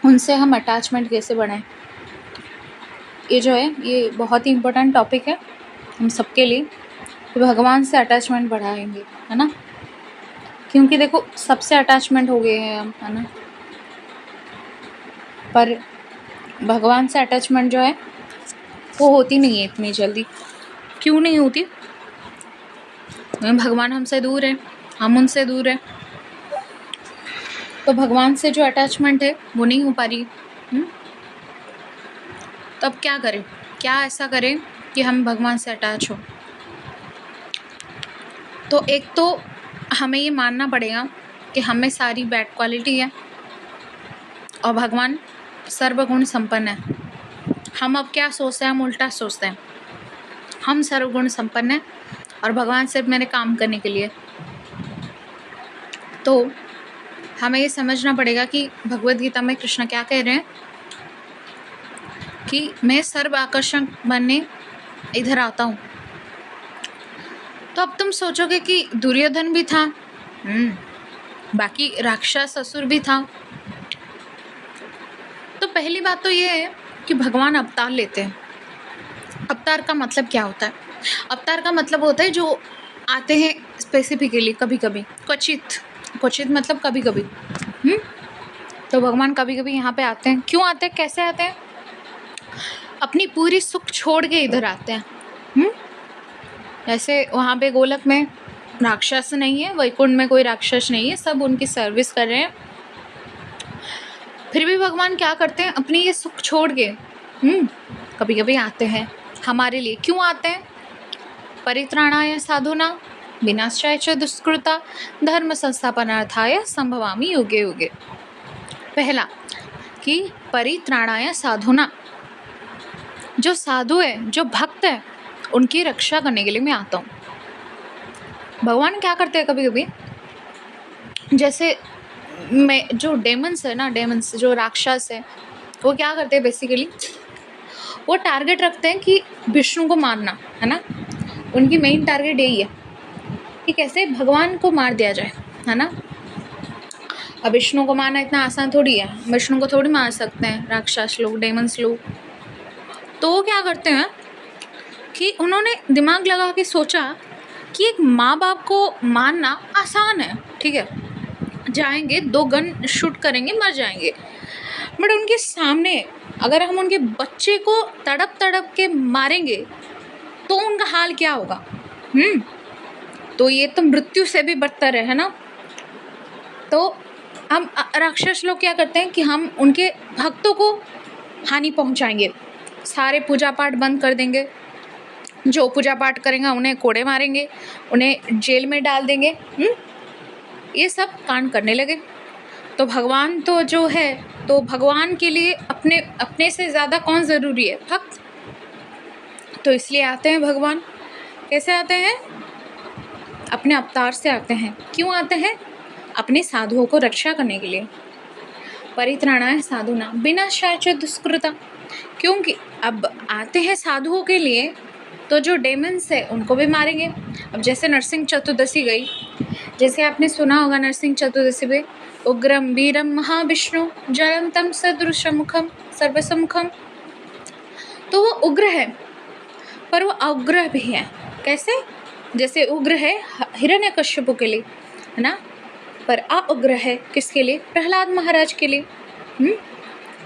उनसे हम अटैचमेंट कैसे बढ़ाएं। ये जो है ये बहुत ही इम्पोर्टेंट टॉपिक है हम सबके लिए कि भगवान से अटैचमेंट बढ़ाएंगे, है ना। क्योंकि देखो सबसे अटैचमेंट हो गए हैं हम, है ना, पर भगवान से अटैचमेंट जो है वो होती नहीं है इतनी जल्दी। क्यों नहीं होती? भगवान हमसे दूर है, हम उनसे दूर है, तो भगवान से जो अटैचमेंट है वो नहीं हो पा रही। तो अब क्या करें, क्या ऐसा करें कि हम भगवान से अटैच हो। तो एक तो हमें ये मानना पड़ेगा कि हमें सारी बैड क्वालिटी है और भगवान सर्वगुण संपन्न है। हम अब क्या सोचते हैं, हम उल्टा सोचते हैं, हम सर्वगुण संपन्न हैं और भगवान सिर्फ मेरे काम करने के लिए। तो हमें ये समझना पड़ेगा कि भगवद गीता में कृष्ण क्या कह रहे हैं कि मैं सर्व आकर्षक बनने इधर आता हूँ। तो अब तुम सोचोगे कि दुर्योधन भी था, बाकी राक्षस असुर भी था। तो पहली बात तो ये है कि भगवान अवतार लेते हैं। अवतार का मतलब क्या होता है? अवतार का मतलब होता है जो आते हैं स्पेसिफिकली, कभी कभी, क्वचित मतलब कभी कभी। तो भगवान कभी कभी यहाँ पे आते हैं। क्यों आते हैं, कैसे आते हैं? अपनी पूरी सुख छोड़ के इधर आते हैं। जैसे वहाँ पे गोलक में राक्षस नहीं है, वैकुंठ में कोई राक्षस नहीं है, सब उनकी सर्विस कर रहे हैं। फिर भी भगवान क्या करते हैं, अपनी ये सुख छोड़ के कभी कभी आते हैं हमारे लिए। क्यों आते हैं? परित्राणाय साधुना विनाशाय च दुष्कृता धर्म संस्थापनार्थाय संभवामि युगे युगे। पहला कि परित्राणाय साधुना, जो साधु है, जो भक्त है, उनकी रक्षा करने के लिए मैं आता हूँ। भगवान क्या करते हैं कभी कभी, जैसे मैं जो डेमन्स है ना, डेमन्स जो राक्षस है, वो क्या करते हैं बेसिकली, वो टारगेट रखते हैं कि विष्णु को मारना, है ना। उनकी मेन टारगेट यही है कि कैसे भगवान को मार दिया जाए, है ना। अब विष्णु को मारना इतना आसान थोड़ी है, विष्णु को थोड़ी मार सकते हैं राक्षस लोग, डेमन्स लोग। तो वो क्या करते हैं कि उन्होंने दिमाग लगा के सोचा कि एक माँ बाप को मारना आसान है, ठीक है, जाएंगे 2 गन शूट करेंगे, मर जाएंगे। बट उनके सामने अगर हम उनके बच्चे को तड़प तड़प के मारेंगे तो उनका हाल क्या होगा। तो ये तो मृत्यु से भी बदतर है ना। तो हम राक्षस लोग क्या करते हैं कि हम उनके भक्तों को हानि पहुंचाएंगे, सारे पूजा पाठ बंद कर देंगे, जो पूजा पाठ करेंगे उन्हें कोड़े मारेंगे, उन्हें जेल में डाल देंगे, ये सब कांड करने लगे। तो भगवान तो जो है, तो भगवान के लिए अपने से ज़्यादा कौन ज़रूरी है? भक्त। तो इसलिए आते हैं भगवान। कैसे आते हैं? अपने अवतार से आते हैं। क्यों आते हैं? अपने साधुओं को रक्षा करने के लिए। परित्राणाय साधुना विनाशाय च दुष्कृता, क्योंकि अब आते हैं साधुओं के लिए तो जो डेमन्स है उनको भी मारेंगे। अब जैसे नरसिंह चतुर्दशी गई, जैसे आपने सुना होगा नरसिंह चतुर्दशी पे, उग्रम वीरम महाविष्णु जयंतम सदृशमुखम सर्वसमुखम। तो वो उग्र है पर वो अग्रह भी है। कैसे? जैसे उग्र है हिरण्यकश्यप के लिए, है ना, पर अउग्र है किसके लिए? प्रहलाद महाराज के लिए।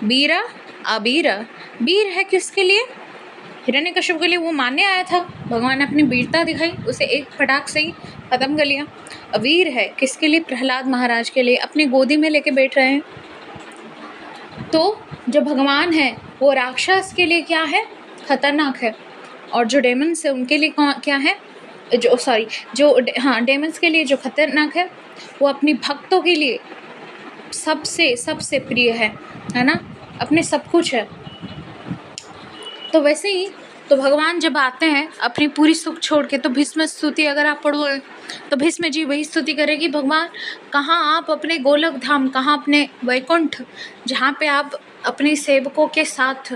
वीरा अबीरा, वीर है किसके लिए? हिरण्यकश्यप के लिए। वो मानने आया था, भगवान ने अपनी वीरता दिखाई, उसे एक फटाक से ही खत्म कर लिया। अवीर है किसके लिए? प्रहलाद महाराज के लिए, अपनी गोदी में लेके बैठ रहे हैं। तो जो भगवान है वो राक्षस के लिए क्या है? खतरनाक है। और जो डेमन्स है उनके लिए क्या है? डेमन्स के लिए जो खतरनाक है वो अपनी भक्तों के लिए सबसे प्रिय है ना, अपने सब कुछ है। तो वैसे ही तो भगवान जब आते हैं अपनी पूरी सुख छोड़ के, तो भीष्म स्तुति अगर आप पढ़ोगे तो भीष्म जी वही स्तुति करेगी, भगवान कहाँ आप अपने गोलक धाम, कहाँ अपने वैकुंठ, जहाँ पे आप अपने सेवकों के साथ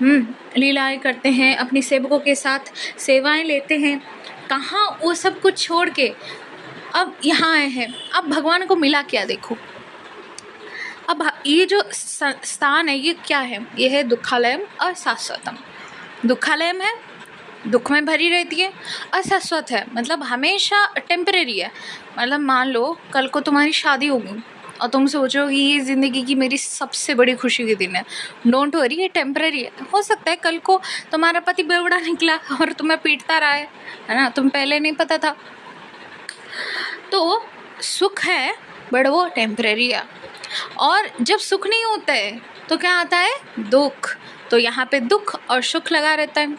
लीलाएं करते हैं, अपनी सेवकों के साथ सेवाएं लेते हैं, कहाँ वो सब कुछ छोड़ के अब यहाँ आए हैं। अब भगवान को मिला क्या? देखो, ये जो स्थान है ये क्या है? ये है दुःखालयम अशाश्वतम। दुःखालयम है, दुख में भरी रहती है। अशाश्वत है मतलब हमेशा टेम्परेरी है। मतलब मान लो कल को तुम्हारी शादी होगी और तुम सोचो कि ये ज़िंदगी की मेरी सबसे बड़ी खुशी के दिन है। डोंट वरी, ये टेम्परेरी है। हो सकता है कल को तुम्हारा पति बेवड़ा निकला और तुम्हें पीटता रहा है ना, तुम पहले नहीं पता था। तो सुख है बट वो टेम्परेरी है। और जब सुख नहीं होता है तो क्या आता है? दुख। तो यहाँ पे दुख और सुख लगा रहता है।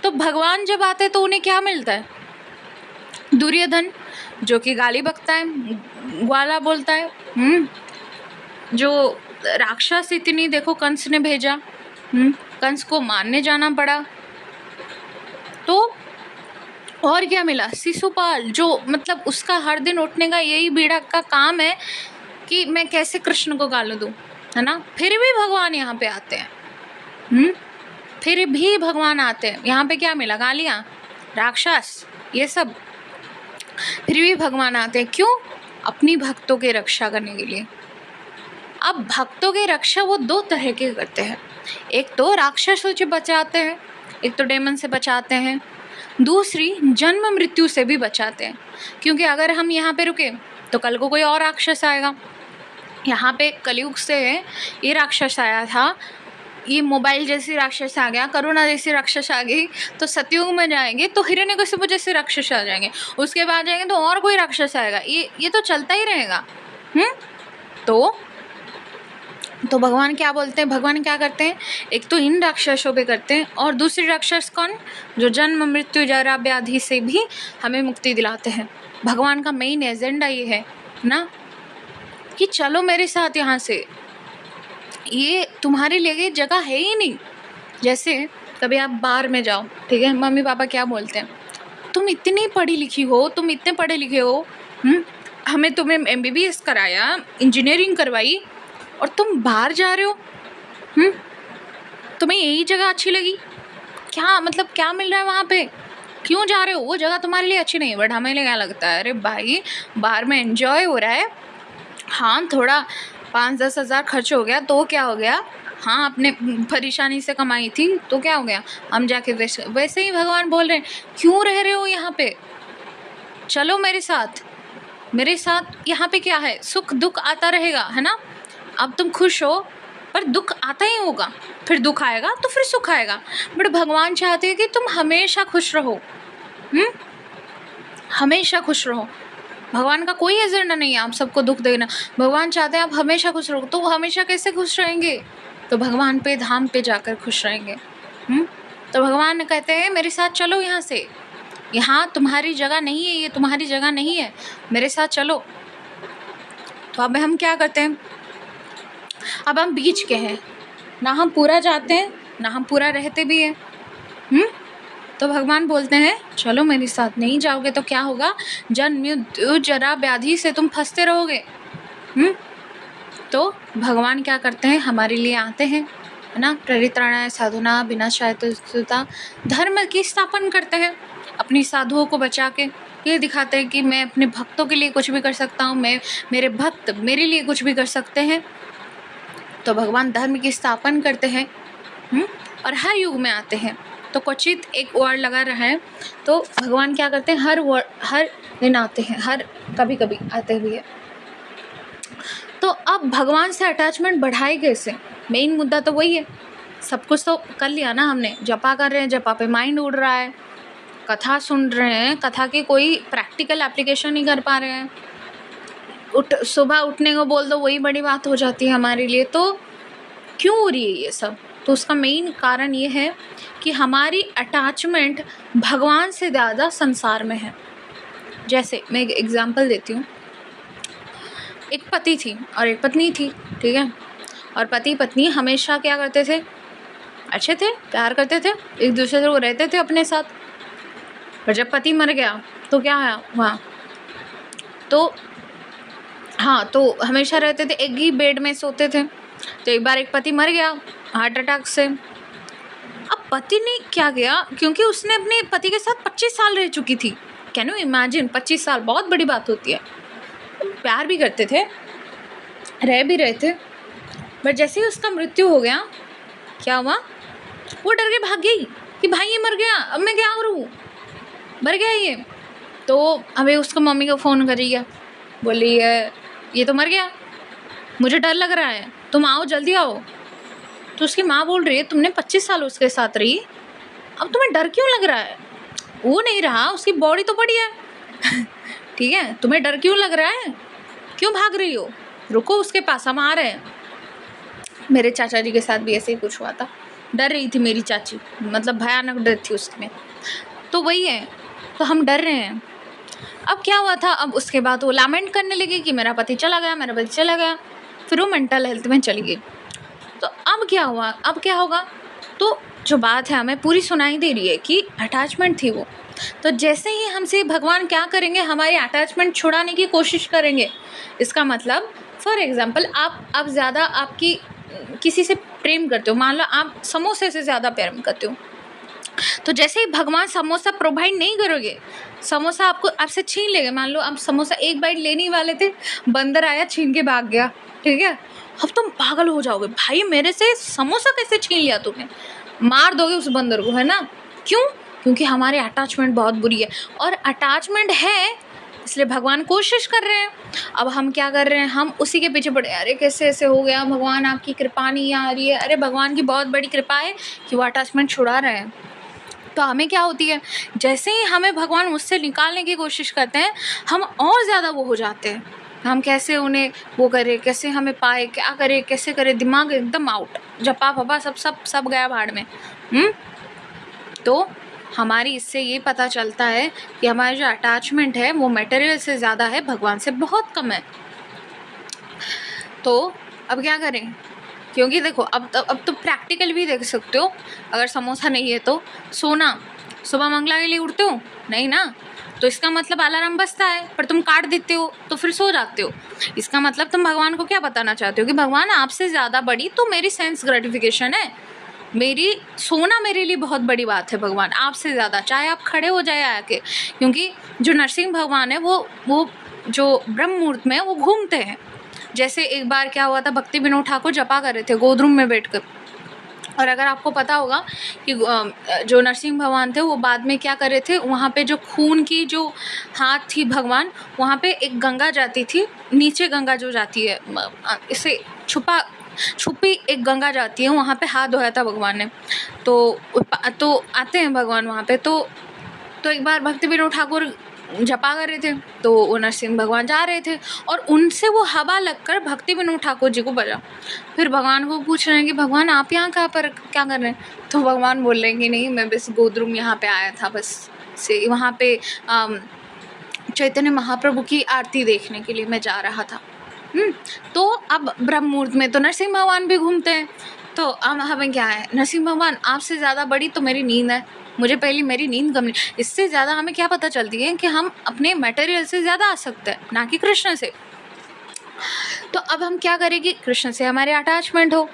तो भगवान जब आते हैं तो उन्हें क्या मिलता है? दुर्योधन जो कि गाली बकता है, ग्वाला बोलता है, जो राक्षस इतनी देखो कंस ने भेजा, कंस को मारने जाना पड़ा। तो और क्या मिला? शिशुपाल जो मतलब उसका हर दिन उठने का यही बीड़ा का काम है कि मैं कैसे कृष्ण को गाली दूँ, है ना। फिर भी भगवान यहाँ पे आते हैं, फिर भी भगवान आते हैं। यहाँ पे क्या मिला? गालियाँ, राक्षस, ये सब। फिर भी भगवान आते हैं। क्यों? अपनी भक्तों की रक्षा करने के लिए। अब भक्तों की रक्षा वो दो तरह के करते हैं। एक तो राक्षसों से बचाते हैं, एक तो डेमन से बचाते हैं, दूसरी जन्म मृत्यु से भी बचाते हैं। क्योंकि अगर हम यहाँ पे रुके तो कल को कोई और राक्षस आएगा। यहाँ पे कलयुग से ये राक्षस आया था, ये मोबाइल जैसी राक्षस आ गया, करुणा जैसी राक्षस आ गई, तो सतयुग में जाएंगे तो हिरण्यकशिपु जैसे राक्षस आ जाएंगे, उसके बाद जाएंगे तो और कोई राक्षस आएगा। ये तो चलता ही रहेगा। तो भगवान क्या बोलते हैं? भगवान क्या करते हैं? एक तो इन राक्षसों पे करते हैं और दूसरी राक्षस कौन? जो जन्म मृत्यु जरा व्याधि से भी हमें मुक्ति दिलाते हैं। भगवान का मेन एजेंडा ये है ना कि चलो मेरे साथ यहाँ से, ये तुम्हारे लिए जगह है ही नहीं। जैसे कभी आप बाहर में जाओ, ठीक है, मम्मी पापा क्या बोलते हैं? तुम इतनी पढ़ी लिखी हो, तुम इतने पढ़े लिखे हो, हमें तुम्हें MBBS कराया, इंजीनियरिंग करवाई और तुम बाहर जा रहे हो, तुम्हें यही जगह अच्छी लगी? क्या मतलब क्या मिल रहा है वहाँ पे? क्यों जा रहे हो? वो जगह तुम्हारे लिए अच्छी नहीं है। बट हमें क्या लगता है? अरे भाई बाहर में एंजॉय हो रहा है, हाँ थोड़ा 5-10 हज़ार खर्च हो गया तो क्या हो गया, हाँ अपने परेशानी से कमाई थी तो क्या हो गया, हम जाके वैसे ही भगवान बोल रहे हैं क्यों रह रहे हो यहाँ पे? चलो मेरे साथ यहाँ पे क्या है? सुख दुख आता रहेगा, है ना। अब तुम खुश हो पर दुख आता ही होगा, फिर दुख आएगा तो फिर सुख आएगा। बट भगवान चाहते हैं कि तुम हमेशा खुश रहो, हमेशा खुश रहो। भगवान का कोई एजेंडा नहीं है आप सबको दुख देना। भगवान चाहते हैं आप हमेशा खुश रहो। तो हमेशा कैसे खुश रहेंगे? तो भगवान पे धाम पे जाकर खुश रहेंगे। तो भगवान कहते हैं मेरे साथ चलो यहाँ से, यहाँ तुम्हारी जगह नहीं है, ये तुम्हारी जगह नहीं है, मेरे साथ चलो। तो अब हम क्या करते हैं? अब हम बीच के हैं, ना हम पूरा जाते हैं ना हम पूरा रहते भी हैं। तो भगवान बोलते हैं चलो मेरे साथ। नहीं जाओगे तो क्या होगा? जन्म मृत्यु जरा व्याधि से तुम फंसते रहोगे। तो भगवान क्या करते हैं? हमारे लिए आते हैं, है ना। परित्राणाय साधुना विनाशाय तुष्टिता, धर्म की स्थापना करते हैं अपनी साधुओं को बचा के। ये दिखाते हैं कि मैं अपने भक्तों के लिए कुछ भी कर सकता हूँ, मेरे भक्त मेरे लिए कुछ भी कर सकते हैं। तो भगवान धर्म की स्थापना करते हैं और हर युग में आते हैं। तो क्वचित एक वर्ड लगा रहा है तो भगवान क्या करते हैं? हर दिन आते हैं, हर कभी कभी आते हुए। तो अब भगवान से अटैचमेंट बढ़ाए कैसे? मेन मुद्दा तो वही है। सब कुछ तो कर लिया ना हमने, जपा कर रहे हैं, जपा पे माइंड उड़ रहा है, कथा सुन रहे हैं, कथा की कोई प्रैक्टिकल एप्लीकेशन नहीं कर पा रहे हैं। सुबह उठने को बोल दो वही बड़ी बात हो जाती है हमारे लिए। तो क्यों हो रही है ये सब? तो उसका मेन कारण ये है कि हमारी अटैचमेंट भगवान से ज़्यादा संसार में है। जैसे मैं एक एग्जांपल देती हूँ। एक पति थी और एक पत्नी थी, ठीक है। और पति पत्नी हमेशा क्या करते थे? अच्छे थे, प्यार करते थे, एक दूसरे से रहते थे अपने साथ। पर जब पति मर गया तो क्या हुआ? तो हमेशा रहते थे, एक ही बेड में सोते थे। तो एक बार एक पति मर गया हार्ट अटैक से। अब पति ने क्या किया? क्योंकि उसने अपने पति के साथ 25 साल रह चुकी थी। Can you imagine? 25 साल बहुत बड़ी बात होती है। प्यार भी करते थे, रह भी रहे थे, बट जैसे ही उसका मृत्यु हो गया, क्या हुआ, वो डर के भाग गई कि भाई ये मर गया, अब मैं क्या करूँ, मर गया ये। तो अभी उसको मम्मी को फ़ोन करी है, बोली ये तो मर गया, मुझे डर लग रहा है, तुम आओ, जल्दी आओ। तो उसकी माँ बोल रही है तुमने 25 साल उसके साथ रही, अब तुम्हें डर क्यों लग रहा है? वो नहीं रहा, उसकी बॉडी तो पड़ी है ठीक है, तुम्हें डर क्यों लग रहा है, क्यों भाग रही हो, रुको उसके पास, हम आ रहे हैं। मेरे चाचा जी के साथ भी ऐसे ही कुछ हुआ था, डर रही थी मेरी चाची, मतलब भयानक डर थी उसमें। तो वही है, तो हम डर रहे हैं। अब क्या हुआ था, अब उसके बाद वो लामेंट करने लगी कि मेरा पति चला गया, मेरा पति चला गया, फिर वो मेंटल हेल्थ में चली गई। तो अब क्या हुआ, अब क्या होगा, तो जो बात है हमें पूरी सुनाई दे रही है कि अटैचमेंट थी वो। तो जैसे ही हमसे भगवान क्या करेंगे, हमारी अटैचमेंट छुड़ाने की कोशिश करेंगे। इसका मतलब फॉर एग्जांपल आप ज़्यादा आपकी किसी से प्रेम करते हो, मान लो आप समोसे से ज़्यादा प्रेम करते हो, तो जैसे ही भगवान समोसा प्रोवाइड नहीं करोगे, समोसा आपको आपसे छीन लेंगे। मान लो आप समोसा एक बाइट लेने ही वाले थे, बंदर आया छीन के भाग गया, ठीक है, अब तुम पागल हो जाओगे, भाई मेरे से समोसा कैसे छीन लिया तुमने, मार दोगे उस बंदर को, है ना। क्यों? क्योंकि हमारी अटैचमेंट बहुत बुरी है, और अटैचमेंट है इसलिए भगवान कोशिश कर रहे हैं। अब हम क्या कर रहे हैं, हम उसी के पीछे पड़े, अरे कैसे ऐसे हो गया, भगवान आपकी कृपा नहीं आ रही है। अरे भगवान की बहुत बड़ी कृपा है कि वो अटैचमेंट छुड़ा रहे हैं। तो हमें क्या होती है, जैसे ही हमें भगवान उससे निकालने की कोशिश करते हैं, हम और ज़्यादा वो हो जाते हैं, हम कैसे उन्हें वो करें, कैसे हमें पाए, क्या करें, कैसे करें, दिमाग एकदम आउट, जपा फपा सब गया भाड़ में। तो हमारी इससे ये पता चलता है कि हमारी जो अटैचमेंट है वो मटेरियल से ज़्यादा है, भगवान से बहुत कम है। तो अब क्या करें, क्योंकि देखो अब तो प्रैक्टिकल भी देख सकते हो, अगर समोसा नहीं है तो सोना, सुबह मंगला के लिए उठते हो नहीं ना, तो इसका मतलब अलार्म बजता है पर तुम काट देते हो तो फिर सो जाते हो। इसका मतलब तुम भगवान को क्या बताना चाहते हो कि भगवान आपसे ज़्यादा बड़ी तो मेरी सेंस ग्रेटिफिकेशन है, मेरी सोना मेरे लिए बहुत बड़ी बात है भगवान आपसे ज़्यादा, चाहे आप खड़े हो जाए आके। क्योंकि जो नरसिंह भगवान है वो जो ब्रह्म मुहूर्त में वो घूमते हैं। जैसे एक बार क्या हुआ था, भक्ति विनोद ठाकुर जपा कर रहे थे गोदरूम में बैठकर, और अगर आपको पता होगा कि जो नरसिंह भगवान थे वो बाद में क्या कर रहे थे, वहाँ पे जो खून की जो हाथ थी भगवान, वहाँ पे एक गंगा जाती थी, नीचे गंगा जो जाती है, इसे छुपी एक गंगा जाती है, वहाँ पे हाथ धोया था भगवान ने। तो आते हैं भगवान वहाँ पे। तो एक बार भक्ति विनोद ठाकुर जपा कर रहे थे, तो वो नरसिंह भगवान जा रहे थे और उनसे वो हवा लगकर भक्ति विनोद ठाकुर जी को बजा। फिर भगवान को पूछ रहे हैं कि भगवान आप यहाँ कहाँ पर क्या कर रहे हैं, तो भगवान बोल रहे हैं कि नहीं मैं बस गोदरूम यहाँ पे आया था, बस से वहाँ पे चैतन्य महाप्रभु की आरती देखने के लिए मैं जा रहा था। तो अब ब्रह्म मुहूर्त में तो नरसिंह भगवान भी घूमते हैं, तो अब हमें क्या है, नरसिंह भगवान आपसे ज़्यादा बड़ी तो मेरी नींद है, मुझे पहले मेरी नींद कम, इससे ज़्यादा हमें क्या पता चलती है कि हम अपने मटेरियल से ज़्यादा आ सकते हैं, ना कि कृष्ण से। तो अब हम क्या करेंगे, कृष्ण से हमारे अटैचमेंट हो।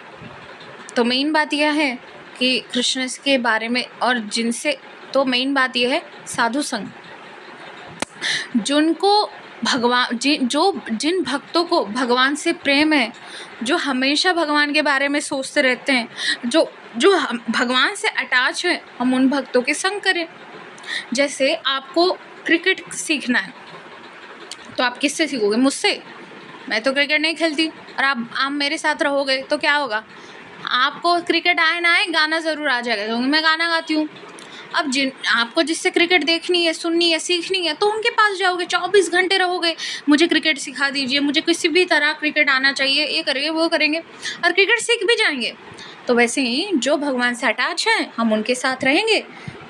तो मेन बात यह है कि कृष्ण के बारे में, और जिनसे, तो मेन बात यह है साधु संग, जिनको भगवान जिन भक्तों को भगवान से प्रेम है, जो हमेशा भगवान के बारे में सोचते रहते हैं, जो भगवान से अटैच है, हम उन भक्तों के संग करें। जैसे आपको क्रिकेट सीखना है तो आप किससे सीखोगे, मुझसे, मैं तो क्रिकेट नहीं खेलती, और आप मेरे साथ रहोगे तो क्या होगा, आपको क्रिकेट आए ना आए गाना ज़रूर आ जाएगा, क्योंकि मैं गाना गाती हूँ। अब आपको जिससे क्रिकेट देखनी है, सुननी है, सीखनी है, तो उनके पास जाओगे, 24 घंटे रहोगे, मुझे क्रिकेट सिखा दीजिए, मुझे किसी भी तरह क्रिकेट आना चाहिए, ये करेंगे वो करेंगे, और क्रिकेट सीख भी जाएंगे। तो वैसे ही जो भगवान से अटैच हैं, हम उनके साथ रहेंगे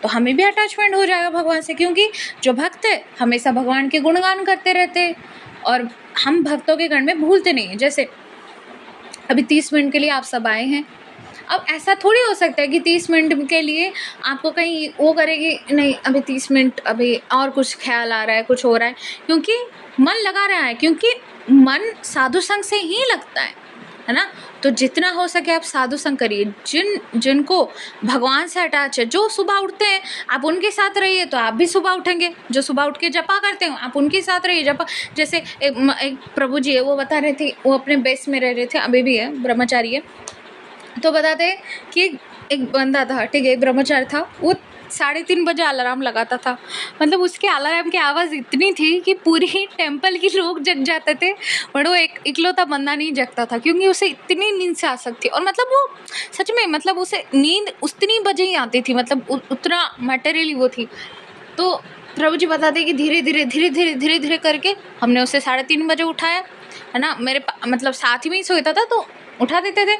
तो हमें भी अटैचमेंट हो जाएगा भगवान से, क्योंकि जो भक्त है हमेशा भगवान के गुणगान करते रहते हैं, और हम भक्तों के गण में भूलते नहीं हैं। जैसे अभी 30 मिनट के लिए आप सब आए हैं, अब ऐसा थोड़ी हो सकता है कि 30 मिनट के लिए आपको कहीं वो करेगी, नहीं अभी 30 मिनट, अभी और कुछ ख्याल आ रहा है, कुछ हो रहा है, क्योंकि मन लगा रहा है, क्योंकि मन साधु संग से ही लगता है। है ना। तो जितना हो सके आप साधु संग करिए, जिनको भगवान से अटैच है, जो सुबह उठते हैं आप उनके साथ रहिए तो आप भी सुबह उठेंगे। जो सुबह उठ के जपा करते हो आप उनके साथ रहिए, जपा। जैसे एक प्रभु जी है, वो बता रहे थे, वो अपने बेस में रह रहे थे, अभी भी है, ब्रह्मचारी है। तो बताते हैं कि एक बंदा था, ठीक है, एक ब्रह्मचारी था, वो 3:30 बजे अलार्म लगाता था। मतलब उसके अलार्म की आवाज़ इतनी थी कि पूरी टेम्पल के लोग जग जाते थे, और वो एक इकलौता बंदा नहीं जगता था, क्योंकि उसे इतनी नींद से आसक्त थी। और मतलब वो सच में, मतलब उसे नींद उतनी बजे ही आती थी, मतलब उतना मटेरियली वो थी। तो प्रभु जी बताते कि धीरे धीरे करके हमने उसे 3:30 बजे उठाया, है ना। मतलब साथ में ही सोता था तो उठा देते थे।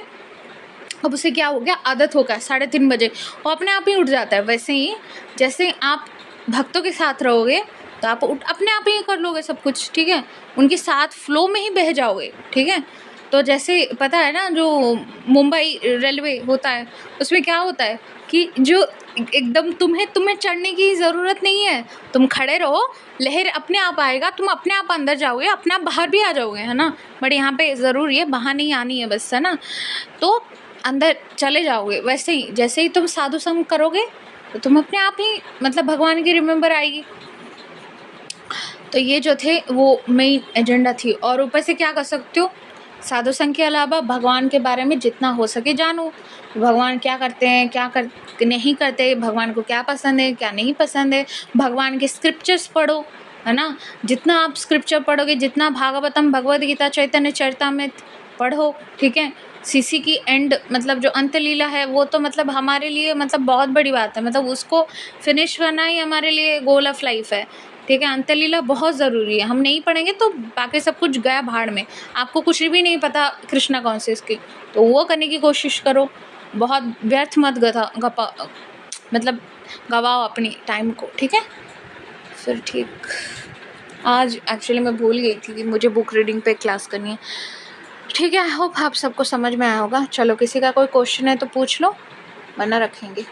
अब उसे क्या हो गया, आदत हो गया, 3:30 बजे वो अपने आप ही उठ जाता है। वैसे ही जैसे आप भक्तों के साथ रहोगे तो आप अपने आप ही कर लोगे सब कुछ, ठीक है, उनके साथ फ्लो में ही बह जाओगे, ठीक है। तो जैसे पता है ना, जो मुंबई रेलवे होता है उसमें क्या होता है कि जो एकदम तुम्हें चढ़ने की ज़रूरत नहीं है, तुम खड़े रहो, लहर अपने आप आएगा, तुम अपने आप अंदर जाओगे, अपने आप बाहर भी आ जाओगे, है ना। बट यहाँ पे ज़रूरी है बाहर नहीं आनी है बस, है ना। तो अंदर चले जाओगे। वैसे ही जैसे ही तुम साधु संग करोगे तो तुम अपने आप ही, मतलब भगवान की रिमेंबर आएगी। तो ये जो थे वो मेन एजेंडा थी। और ऊपर से क्या कर सकते हो, साधु संग के अलावा भगवान के बारे में जितना हो सके जानो, भगवान क्या करते हैं, क्या नहीं करते, भगवान को क्या पसंद है, क्या नहीं पसंद है। भगवान के स्क्रिप्चर्स पढ़ो, है ना। जितना आप स्क्रिप्चर पढ़ोगे, जितना भागवतम, भगवद गीता, चैतन्य चरितामृत पढ़ो, ठीक है। सीसी की एंड, मतलब जो अंत लीला है, वो तो मतलब हमारे लिए मतलब बहुत बड़ी बात है, मतलब उसको फिनिश करना ही हमारे लिए गोल ऑफ लाइफ है, ठीक है। अंत लीला बहुत ज़रूरी है, हम नहीं पढ़ेंगे तो बाकी सब कुछ गया भाड़ में, आपको कुछ भी नहीं पता कृष्णा कॉन्शियस की। तो वो करने की कोशिश करो, बहुत व्यर्थ मत मतलब गवाओ अपनी टाइम को, ठीक है। फिर ठीक, आज एक्चुअली मैं भूल गई थी कि मुझे बुक रीडिंग पे क्लास करनी है, ठीक है। आई होप आप सबको समझ में आया होगा। चलो, किसी का कोई क्वेश्चन है तो पूछ लो, वरना रखेंगे।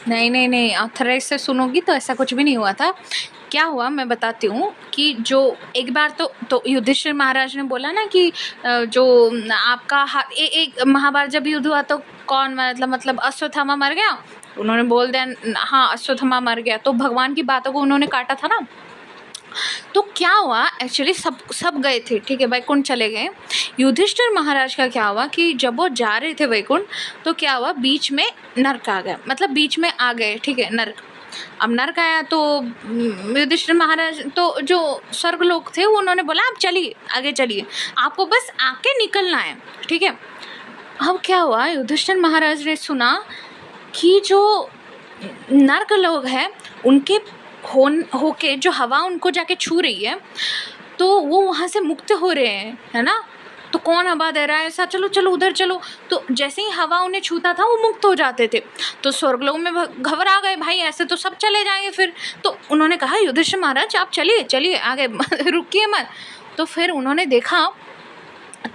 नहीं, ऑथराइज से सुनोगी तो ऐसा कुछ भी नहीं हुआ था। क्या हुआ मैं बताती हूँ कि जो एक बार तो युधिष्ठिर महाराज ने बोला ना कि जो आपका एक महाभारत जब युद्ध हुआ तो कौन, मतलब अश्वत्थामा मर गया। उन्होंने बोल दिया हाँ अश्वत्थामा मर गया, तो भगवान की बातों को उन्होंने काटा था ना। तो क्या हुआ एक्चुअली, सब गए थे, ठीक है, वैकुंठ चले गए। युधिष्ठिर महाराज का क्या हुआ कि जब वो जा रहे थे वैकुंठ, तो क्या हुआ, बीच में नर्क आ गया, मतलब बीच में आ गए, ठीक है, नर्क। अब नर्क आया तो युधिष्ठिर महाराज, तो जो स्वर्ग लोग थे वो उन्होंने बोला आप चलिए, आगे चलिए, आपको बस आके निकलना है, ठीक है। अब क्या हुआ, युधिष्ठिर महाराज ने सुना कि जो नर्क लोग हैं उनके होके जो हवा उनको जाके छू रही है, तो वो वहाँ से मुक्त हो रहे हैं, है ना। तो कौन हवा दे रहा है ऐसा, चलो चलो उधर चलो। तो जैसे ही हवा उन्हें छूता था वो मुक्त हो जाते थे। तो स्वर्गलोक में घबरा गए, भाई ऐसे तो सब चले जाएंगे फिर। तो उन्होंने कहा युधिष्ठिर महाराज आप चलिए चलिए आगे रुकिए मत। तो फिर उन्होंने देखा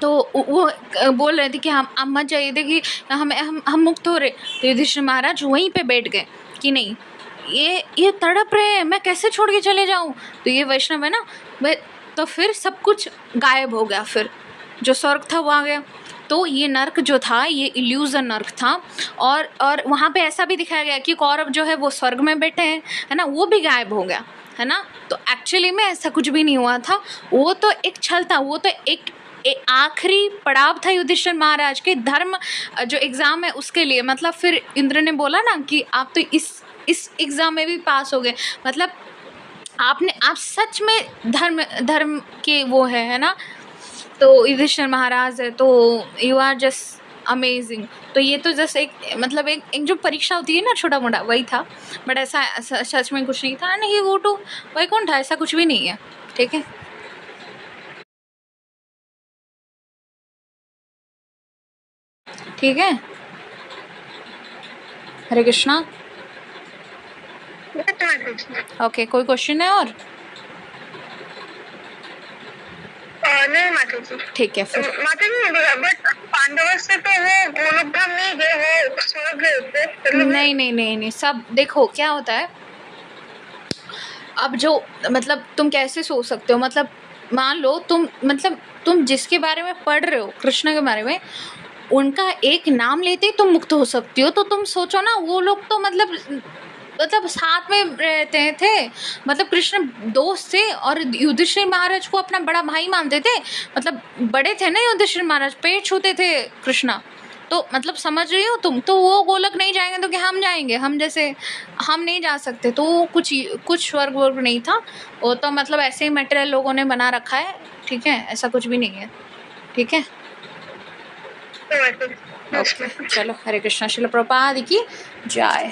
तो वो बोल रहे थे कि हम मत जाइए, देखिए हम मुक्त हो रहे। तो युधिष्ठिर महाराज वहीं पे बैठ गए कि नहीं, ये तड़प रहे हैं, मैं कैसे छोड़ के चले जाऊं। तो ये वैष्णव है ना, तो फिर सब कुछ गायब हो गया, फिर जो स्वर्ग था वो आ गया। तो ये नर्क जो था ये इल्यूजन नर्क था। और वहाँ पे ऐसा भी दिखाया गया कि कौरव जो है वो स्वर्ग में बैठे हैं, है ना, वो भी गायब हो गया, है ना। तो एक्चुअली में ऐसा कुछ भी नहीं हुआ था, वो तो एक छल था, वो तो एक आखिरी पड़ाव था युधिष्ठिर महाराज के धर्म जो एग्ज़ाम है उसके लिए। मतलब फिर इंद्र ने बोला ना कि आप तो इस एग्ज़ाम में भी पास हो गए, मतलब आप सच में धर्म के वो है ना। तो युधिष्ठिर महाराज है, तो यू आर जस्ट अमेजिंग। तो ये तो जस्ट एक मतलब एक जो परीक्षा होती है ना छोटा मोटा, वही था। बट ऐसा सच में कुछ नहीं था, नहीं वो तो वही कौन था, ऐसा कुछ भी नहीं है, ठीक है। ठीक है, हरे कृष्णा। ओके, कोई क्वेश्चन है और? नहीं माता जी। ठीक है फिर। माता जी बट पांडवों से तो वो गोलोक धाम नहीं गए, वो स्वर्ग गए थे। मतलब नहीं नहीं नहीं नहीं, सब देखो क्या होता है। अब जो मतलब तुम कैसे सोच सकते हो, मतलब मान लो तुम, मतलब तुम जिसके बारे में पढ़ रहे हो, कृष्ण के बारे में, उनका एक नाम लेते ही तुम मुक्त हो सकती हो। तो तुम सोचो ना, वो लोग तो मतलब साथ में रहते थे, मतलब कृष्ण दोस्त थे और युधिष्ठिर महाराज को अपना बड़ा भाई मानते थे, मतलब बड़े थे ना युधिष्ठिर महाराज, पेट छूते थे कृष्णा। तो मतलब समझ रही हो तुम, तो वो गोलक नहीं जाएंगे तो क्या हम जाएंगे? हम जैसे हम नहीं जा सकते, तो वो कुछ स्वर्ग वर्ग नहीं था, वो तो मतलब ऐसे ही मटेरियल लोगों ने बना रखा है, ठीक है, ऐसा कुछ भी नहीं है, ठीक है। ओके चलो, हरे कृष्णा, श्रील प्रभुपाद की जय।